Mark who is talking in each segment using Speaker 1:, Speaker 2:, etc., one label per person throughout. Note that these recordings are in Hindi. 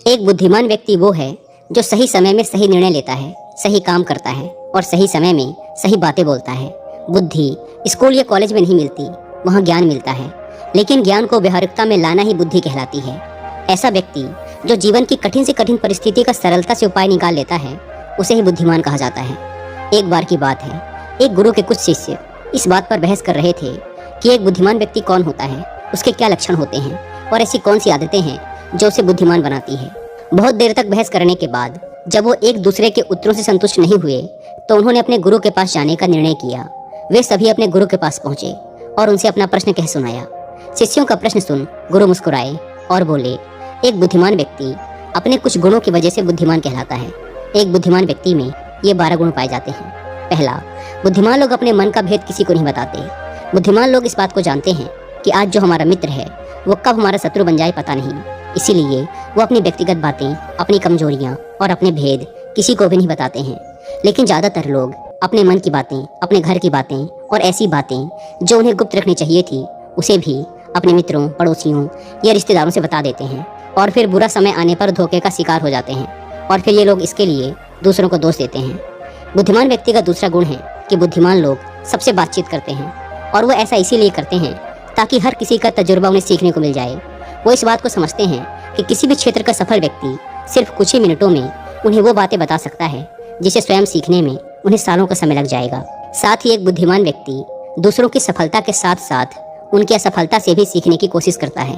Speaker 1: एक बुद्धिमान व्यक्ति वो है जो सही समय में सही निर्णय लेता है, सही काम करता है और सही समय में सही बातें बोलता है। बुद्धि स्कूल या कॉलेज में नहीं मिलती, वहाँ ज्ञान मिलता है, लेकिन ज्ञान को व्यावहारिकता में लाना ही बुद्धि कहलाती है। ऐसा व्यक्ति जो जीवन की कठिन से कठिन परिस्थिति का सरलता से उपाय निकाल लेता है, उसे ही बुद्धिमान कहा जाता है। एक बार की बात है, एक गुरु के कुछ शिष्य इस बात पर बहस कर रहे थे कि एक बुद्धिमान व्यक्ति कौन होता है, उसके क्या लक्षण होते हैं और ऐसी कौन सी आदतें हैं जो उसे बुद्धिमान बनाती है। बहुत देर तक बहस करने के बाद जब वो एक दूसरे के उत्तरों से संतुष्ट नहीं हुए तो उन्होंने अपने गुरु के पास जाने का निर्णय किया। वे सभी अपने गुरु के पास पहुंचे और उनसे अपना प्रश्न कह सुनाया। शिष्यों का प्रश्न सुन गुरु मुस्कुराए और बोले, एक बुद्धिमान व्यक्ति अपने कुछ गुणों की वजह से बुद्धिमान कहलाता है। एक बुद्धिमान व्यक्ति में ये 12 गुण पाए जाते हैं। पहला, बुद्धिमान लोग अपने मन का भेद किसी को नहीं बताते। बुद्धिमान लोग इस बात को जानते हैं कि आज जो हमारा मित्र है वो कब हमारा शत्रु बन जाए पता नहीं, इसीलिए वो अपनी व्यक्तिगत बातें, अपनी कमजोरियां और अपने भेद किसी को भी नहीं बताते हैं। लेकिन ज़्यादातर लोग अपने मन की बातें, अपने घर की बातें और ऐसी बातें जो उन्हें गुप्त रखनी चाहिए थी उसे भी अपने मित्रों, पड़ोसियों या रिश्तेदारों से बता देते हैं और फिर बुरा समय आने पर धोखे का शिकार हो जाते हैं और फिर ये लोग इसके लिए दूसरों को दोष देते हैं। बुद्धिमान व्यक्ति का दूसरा गुण है कि बुद्धिमान लोग सबसे बातचीत करते हैं और वो ऐसा इसीलिए करते हैं ताकि हर किसी का तजुर्बा उन्हें सीखने को मिल जाए। वो इस बात को समझते हैं कि किसी भी क्षेत्र का सफल व्यक्ति सिर्फ कुछ ही मिनटों में उन्हें वो बातें बता सकता है जिसे स्वयं सीखने में उन्हें सालों का समय लग जाएगा। साथ ही एक बुद्धिमान व्यक्ति दूसरों की सफलता के साथ साथ उनकी असफलता से भी सीखने की कोशिश करता है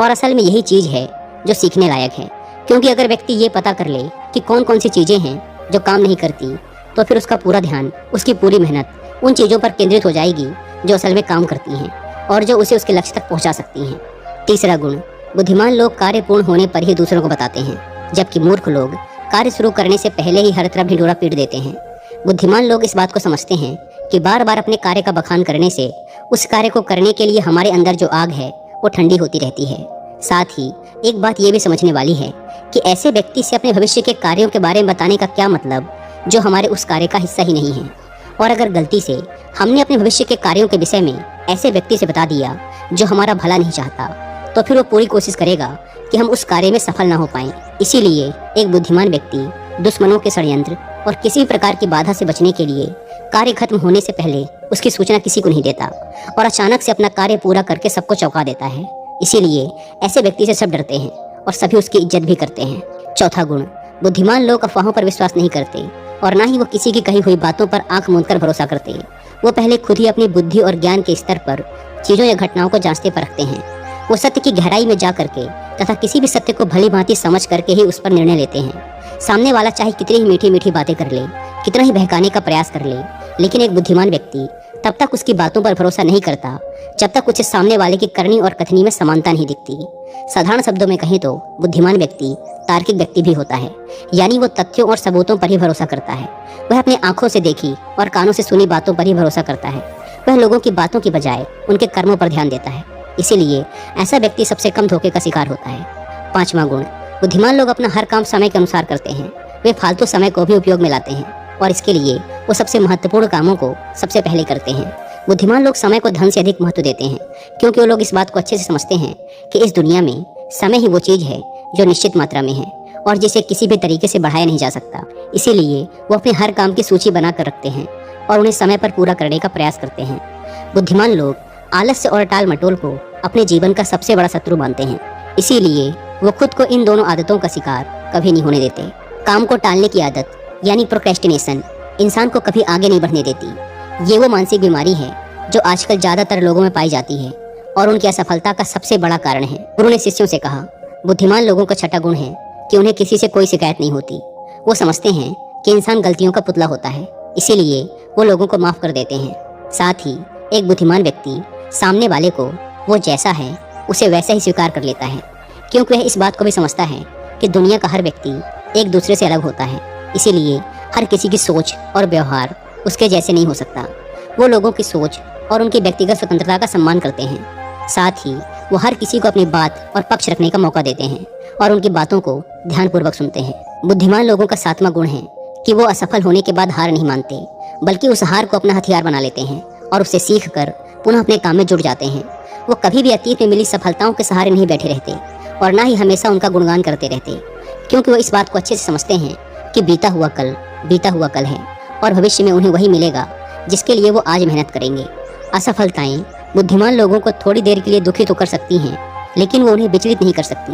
Speaker 1: और असल में यही चीज़ है जो सीखने लायक है, क्योंकि अगर व्यक्ति ये पता कर ले कि कौन कौन सी चीज़ें हैं जो काम नहीं करती तो फिर उसका पूरा ध्यान, उसकी पूरी मेहनत उन चीज़ों पर केंद्रित हो जाएगी जो असल में काम करती हैं और जो उसे उसके लक्ष्य तक पहुंचा सकती हैं। तीसरा गुण, बुद्धिमान लोग कार्य पूर्ण होने पर ही दूसरों को बताते हैं, जबकि मूर्ख लोग कार्य शुरू करने से पहले ही हर तरफ ढिंढोरा पीट देते हैं। बुद्धिमान लोग इस बात को समझते हैं कि बार बार अपने कार्य का बखान करने से उस कार्य को करने के लिए हमारे अंदर जो आग है वो ठंडी होती रहती है। साथ ही एक बात ये भी समझने वाली है कि ऐसे व्यक्ति से अपने भविष्य के कार्यों के बारे में बताने का क्या मतलब जो हमारे उस कार्य का हिस्सा ही नहीं है। और अगर गलती से हमने अपने भविष्य के कार्यों के विषय में ऐसे व्यक्ति से बता दिया जो हमारा भला नहीं चाहता तो फिर वो पूरी कोशिश करेगा कि हम उस कार्य में सफल ना हो पाएं। इसीलिए एक बुद्धिमान व्यक्ति दुश्मनों के षड्यंत्र और किसी भी प्रकार की बाधा से बचने के लिए कार्य खत्म होने से पहले उसकी सूचना किसी को नहीं देता और अचानक से अपना कार्य पूरा करके सबको चौंका देता है। इसीलिए ऐसे व्यक्ति से सब डरते हैं और सभी उसकी इज्जत भी करते हैं। चौथा गुण, बुद्धिमान लोग अफवाहों पर विश्वास नहीं करते और ना ही वो किसी की कही हुई बातों पर आंख मूंद कर भरोसा करते। वो पहले खुद ही अपनी बुद्धि और ज्ञान के स्तर पर चीज़ों या घटनाओं को जांचते परखते हैं। वो सत्य की गहराई में जा करके तथा किसी भी सत्य को भली भांति समझ करके ही उस पर निर्णय लेते हैं। सामने वाला चाहे कितनी ही मीठी मीठी बातें कर ले, कितना ही बहकाने का प्रयास कर ले, लेकिन एक बुद्धिमान व्यक्ति तब तक उसकी बातों पर भरोसा नहीं करता जब तक उसे सामने वाले की करनी और कथनी में समानता नहीं दिखती। साधारण शब्दों में कहें तो बुद्धिमान व्यक्ति तार्किक व्यक्ति भी होता है, यानी वो तथ्यों और सबूतों पर ही भरोसा करता है। वह अपनी आंखों से देखी और कानों से सुनी बातों पर ही भरोसा करता है। वह लोगों की बातों की बजाय उनके कर्मों पर ध्यान देता है। इसीलिए ऐसा व्यक्ति सबसे कम धोखे का शिकार होता है। पांचवा गुण, बुद्धिमान लोग अपना हर काम समय के अनुसार करते हैं। वे फालतू समय को भी उपयोग में लाते हैं और इसके लिए वो सबसे महत्वपूर्ण कामों को सबसे पहले करते हैं। बुद्धिमान लोग समय को धन से अधिक महत्व देते हैं, क्योंकि वो लोग इस बात को अच्छे से समझते हैं कि इस दुनिया में समय ही वो चीज़ है जो निश्चित मात्रा में है और जिसे किसी भी तरीके से बढ़ाया नहीं जा सकता। इसीलिए वो अपने हर काम की सूची बना कर रखते हैं और उन्हें समय पर पूरा करने का प्रयास करते हैं। बुद्धिमान लोग आलस्य और टाल मटोल को अपने जीवन का सबसे बड़ा शत्रु मानते हैं। इसीलिए वो खुद को इन दोनों आदतों का शिकार कभी नहीं होने देते। काम को टालने की आदत यानी प्रोक्रेस्टिनेशन इंसान को कभी आगे नहीं बढ़ने देती। ये वो मानसिक बीमारी है जो आजकल ज़्यादातर लोगों में पाई जाती है और उनकी असफलता का सबसे बड़ा कारण है। गुरु ने शिष्यों से कहा, बुद्धिमान लोगों का छठा गुण है कि उन्हें किसी से कोई शिकायत नहीं होती। वो समझते हैं कि इंसान गलतियों का पुतला होता है, इसीलिए वो लोगों को माफ़ कर देते हैं। साथ ही एक बुद्धिमान व्यक्ति सामने वाले को वो जैसा है उसे वैसा ही स्वीकार कर लेता है, क्योंकि वह इस बात को भी समझता है कि दुनिया का हर व्यक्ति एक दूसरे से अलग होता है। इसीलिए हर किसी की सोच और व्यवहार उसके जैसे नहीं हो सकता। वो लोगों की सोच और उनकी व्यक्तिगत स्वतंत्रता का सम्मान करते हैं। साथ ही वो हर किसी को अपनी बात और पक्ष रखने का मौका देते हैं और उनकी बातों को ध्यानपूर्वक सुनते हैं। बुद्धिमान लोगों का सातवां गुण है कि वो असफल होने के बाद हार नहीं मानते, बल्कि उस हार को अपना हथियार बना लेते हैं और उससे सीख कर पुनः अपने काम में जुट जाते हैं। वो कभी भी अतीत में मिली सफलताओं के सहारे नहीं बैठे रहते और ना ही हमेशा उनका गुणगान करते रहते, क्योंकि वो इस बात को अच्छे से समझते हैं कि बीता हुआ कल है और भविष्य में उन्हें वही मिलेगा जिसके लिए वो आज मेहनत करेंगे। असफलताएं बुद्धिमान लोगों को थोड़ी देर के लिए दुखी तो कर सकती हैं, लेकिन वो उन्हें विचलित नहीं कर सकती,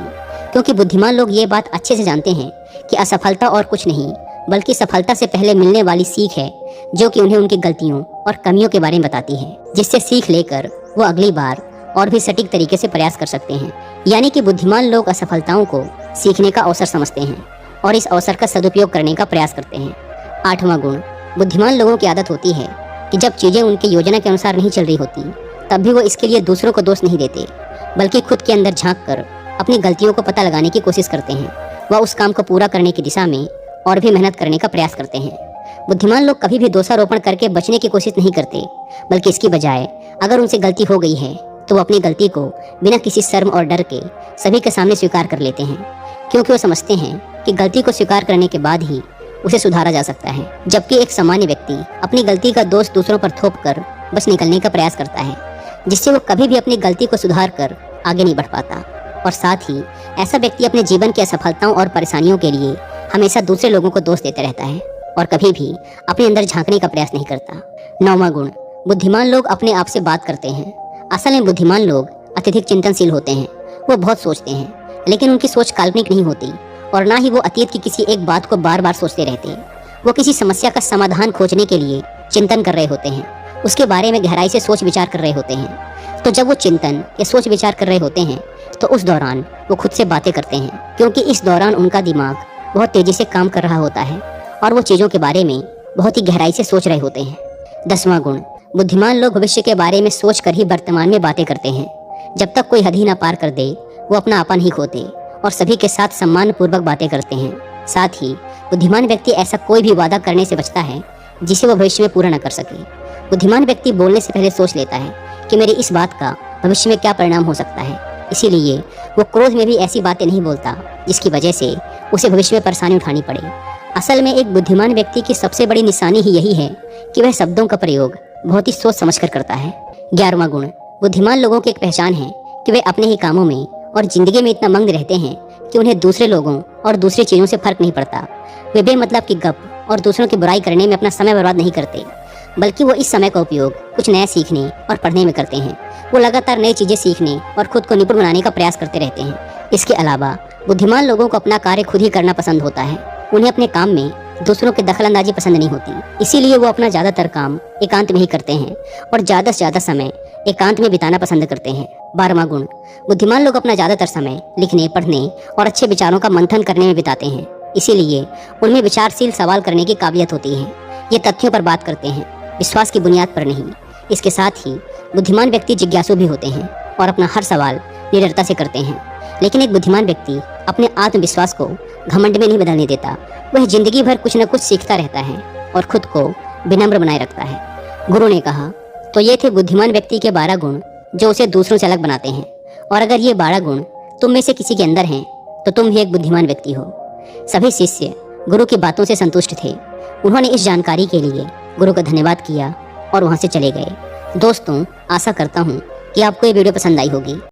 Speaker 1: क्योंकि बुद्धिमान लोग ये बात अच्छे से जानते हैं कि असफलता और कुछ नहीं बल्कि सफलता से पहले मिलने वाली सीख है, जो कि उन्हें उनकी गलतियों और कमियों के बारे में बताती है, जिससे सीख लेकर वो अगली बार और भी सटीक तरीके से प्रयास कर सकते हैं। यानी कि बुद्धिमान लोग असफलताओं को सीखने का अवसर समझते हैं और इस अवसर का सदुपयोग करने का प्रयास करते हैं। 8वां गुण, बुद्धिमान लोगों की आदत होती है कि जब चीजें उनकी योजना के अनुसार नहीं चल रही होती, तब भी वो इसके लिए दूसरों को दोष नहीं देते, बल्कि खुद के अंदर झांक कर अपनी गलतियों को पता लगाने की कोशिश करते हैं। वह उस काम को पूरा करने की दिशा में और भी मेहनत करने का प्रयास करते हैं। बुद्धिमान लोग कभी भी दोषारोपण करके बचने की कोशिश नहीं करते, बल्कि इसकी बजाय अगर उनसे गलती हो गई है तो वो अपनी गलती को बिना किसी शर्म और डर के सभी के सामने स्वीकार कर लेते हैं, क्योंकि वो समझते हैं कि गलती को स्वीकार करने के बाद ही उसे सुधारा जा सकता है। जबकि एक सामान्य व्यक्ति अपनी गलती का दोष दूसरों पर थोप कर बस निकलने का प्रयास करता है, जिससे वो कभी भी अपनी गलती को सुधार कर आगे नहीं बढ़ पाता। और साथ ही ऐसा व्यक्ति अपने जीवन की असफलताओं और परेशानियों के लिए हमेशा दूसरे लोगों को दोष देते रहता है और कभी भी अपने अंदर झांकने का प्रयास नहीं करता। 9वां गुण, बुद्धिमान लोग अपने आप से बात करते हैं। असल में बुद्धिमान लोग अत्यधिक चिंतनशील होते हैं। वो बहुत सोचते हैं, लेकिन उनकी सोच काल्पनिक नहीं होती और ना ही वो अतीत की किसी एक बात को बार बार सोचते रहते। वो किसी समस्या का समाधान खोजने के लिए चिंतन कर रहे होते हैं, उसके बारे में गहराई से सोच विचार कर रहे होते हैं। तो जब वो चिंतन या सोच विचार कर रहे होते हैं तो उस दौरान वो खुद से बातें करते हैं, क्योंकि इस दौरान उनका दिमाग बहुत तेजी से काम कर रहा होता है और वो चीज़ों के बारे में बहुत ही गहराई से सोच रहे होते हैं। 10वां गुण, बुद्धिमान लोग भविष्य के बारे में सोच कर ही वर्तमान में बातें करते हैं। जब तक कोई हद ही ना पार कर दे, वो अपना अपन ही खोते और सभी के साथ सम्मान पूर्वक बातें करते हैं। साथ ही बुद्धिमान व्यक्ति ऐसा कोई भी वादा करने से बचता है जिसे वो भविष्य में पूरा न कर सके। बुद्धिमान व्यक्ति बोलने से पहले सोच लेता है कि मेरी इस बात का भविष्य में क्या परिणाम हो सकता है, इसीलिए वो क्रोध में भी ऐसी बातें नहीं बोलता जिसकी वजह से उसे भविष्य में परेशानी उठानी पड़े। असल में एक बुद्धिमान व्यक्ति की सबसे बड़ी निशानी ही यही है कि वह शब्दों का प्रयोग बहुत ही सोच समझकर करता है। 11वां गुण, बुद्धिमान लोगों की एक पहचान है कि वे अपने ही कामों में और जिंदगी में इतना मग्न रहते हैं कि उन्हें दूसरे लोगों और दूसरी चीज़ों से फर्क नहीं पड़ता। वे बेमतलब की गप और दूसरों की बुराई करने में अपना समय बर्बाद नहीं करते, बल्कि वो इस समय का उपयोग कुछ नया सीखने और पढ़ने में करते हैं। वो लगातार नई चीज़ें सीखने और खुद को निपुण बनाने का प्रयास करते रहते हैं। इसके अलावा बुद्धिमान लोगों को अपना कार्य खुद ही करना पसंद होता है। उन्हें अपने काम में दूसरों की दखलंदाजी पसंद नहीं होती, इसीलिए वो अपना ज़्यादातर काम एकांत में ही करते हैं और ज़्यादा से ज़्यादा समय एकांत में बिताना पसंद करते हैं। 12वां गुण, बुद्धिमान लोग अपना ज़्यादातर समय लिखने, पढ़ने और अच्छे विचारों का मंथन करने में बिताते हैं, इसीलिए उनमें विचारशील सवाल करने की काबिलियत होती है। ये तथ्यों पर बात करते हैं, विश्वास की बुनियाद पर नहीं। इसके साथ ही बुद्धिमान व्यक्ति जिज्ञासु भी होते हैं और अपना हर सवाल निडरता से करते हैं। लेकिन एक बुद्धिमान व्यक्ति अपने आत्मविश्वास को घमंड में नहीं बदलने देता। वह जिंदगी भर कुछ न कुछ सीखता रहता है और खुद को विनम्र बनाए रखता है। गुरु ने कहा, तो ये थे बुद्धिमान व्यक्ति के 12 गुण जो उसे दूसरों से अलग बनाते हैं। और अगर ये 12 गुण तुम में से किसी के अंदर हैं तो तुम भी एक बुद्धिमान व्यक्ति हो। सभी शिष्य गुरु की बातों से संतुष्ट थे। उन्होंने इस जानकारी के लिए गुरु का धन्यवाद किया और वहाँ से चले गए। दोस्तों, आशा करता हूँ कि आपको ये वीडियो पसंद आई होगी।